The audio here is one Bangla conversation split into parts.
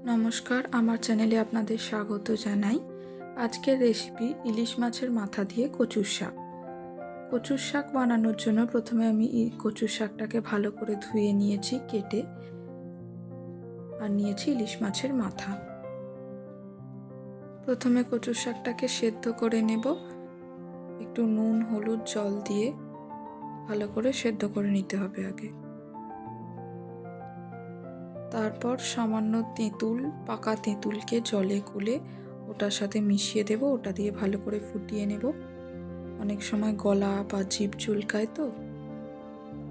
নমস্কার, আমার চ্যানেলে আপনাদের স্বাগত জানাই। আজকের রেসিপি ইলিশ মাছের মাথা দিয়ে কচুর শাক। কচুর শাক বানানোর জন্য প্রথমে আমি এই কচুর শাকটাকে ভালো করে ধুয়ে নিয়েছি কেটে, আর নিয়েছি ইলিশ মাছের মাথা। প্রথমে কচুর শাকটাকে সেদ্ধ করে নেব। একটু নুন হলুদ জল দিয়ে ভালো করে সেদ্ধ করে নিতে হবে আগে। তারপর সামান্য তেঁতুল, পাকা তেঁতুলকে জলে গুলে ওটার সাথে মিশিয়ে দেব। ওটা দিয়ে ভালো করে ফুটিয়ে নেব। অনেক সময় গলা বা জিভ চুলকায়, তো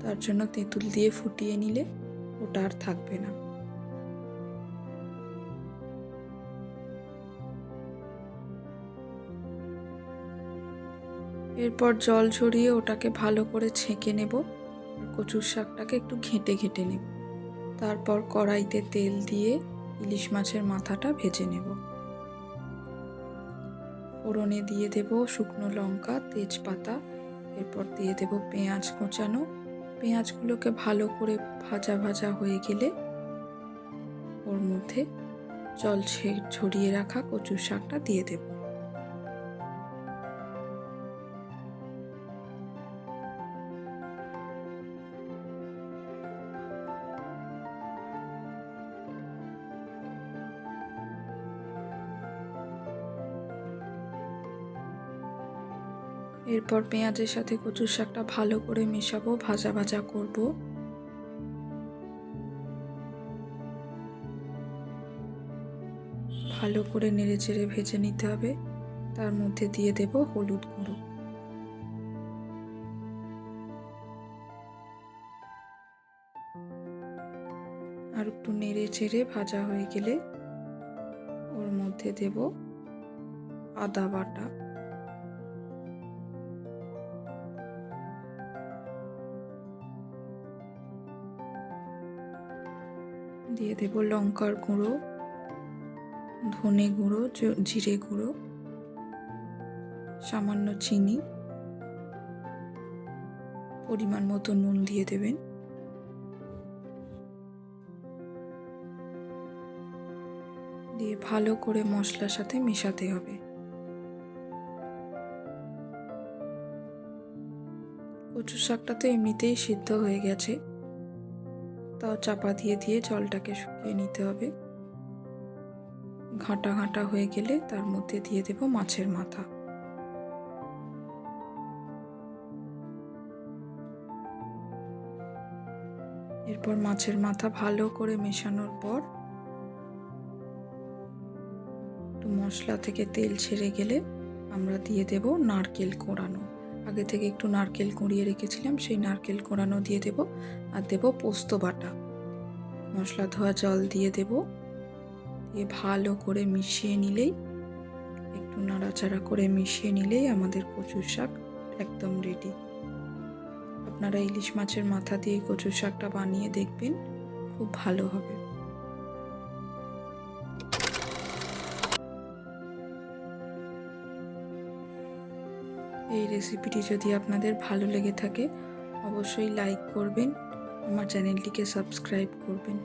তার জন্য তেঁতুল দিয়ে ফুটিয়ে নিলে ওটা আর থাকবে না। এরপর জল ঝরিয়ে ওটাকে ভালো করে ছেঁকে নেব। কচুর শাকটাকে একটু ঘেঁটে ঘেঁটে নেব। তারপর কড়াইতে তেল দিয়ে ইলিশ মাছের মাথাটা ভেজে নেব। ফোড়নে দিয়ে দেব শুকনো লঙ্কা, তেজপাতা। এরপর দিয়ে দেব পেঁয়াজ কোচানো। পেঁয়াজগুলোকে ভালো করে ভাজা ভাজা হয়ে গেলে ওর মধ্যে জল ঝরিয়ে রাখা কচুর শাকটা দিয়ে দেব। এরপর পেঁয়াজের সাথে কচুর শাকটা ভালো করে মেশাবো, ভাজা ভাজা করব। ভালো করে নেড়ে চেড়ে ভেজে নিতে হবে। তার মধ্যে দিয়ে দেব হলুদ গুঁড়ো। আর একটু নেড়ে চেড়ে ভাজা হয়ে গেলে ওর মধ্যে দেব আদা বাটা, দিয়ে দেব লঙ্কার গুঁড়ো, ধনে গুঁড়ো, জিরে গুঁড়ো, সামান্য চিনি, পরিমাণ মতো নুন দিয়ে দেবেন। দিয়ে ভালো করে মশলার সাথে মেশাতে হবে। কচু শাকটা তো এমনিতেই সিদ্ধ হয়ে গেছে, তাও চাপা দিয়ে দিয়ে জলটাকে শুকিয়ে নিতে হবে। ঘাঁটা ঘাঁটা হয়ে গেলে তার মধ্যে দিয়ে দেব মাছের মাথা। এরপর মাছের মাথা ভালো করে মেশানোর পর একটু মশলা থেকে তেল ছেড়ে গেলে আমরা দিয়ে দেব নারকেল কোড়ানো। আগে থেকে একটু নারকেল কুড়িয়ে রেখেছিলাম, সেই নারকেল কোড়ানো দিয়ে দেব। আর দেব পোস্ত বাটা। মশলা ধোয়া জল দিয়ে দেব। দিয়ে ভালো করে মিশিয়ে নিলেই, একটু নাড়াচাড়া করে মিশিয়ে নিলেই আমাদের কচুর শাক একদম রেডি। আপনারা ইলিশ মাছের মাথা দিয়ে কচুর শাকটা বানিয়ে দেখবেন, খুব ভালো হবে। এই রেসিপিটি যদি আপনাদের ভালো লেগে থাকে অবশ্যই লাইক করবেন, আমার চ্যানেলটিকে সাবস্ক্রাইব করবেন।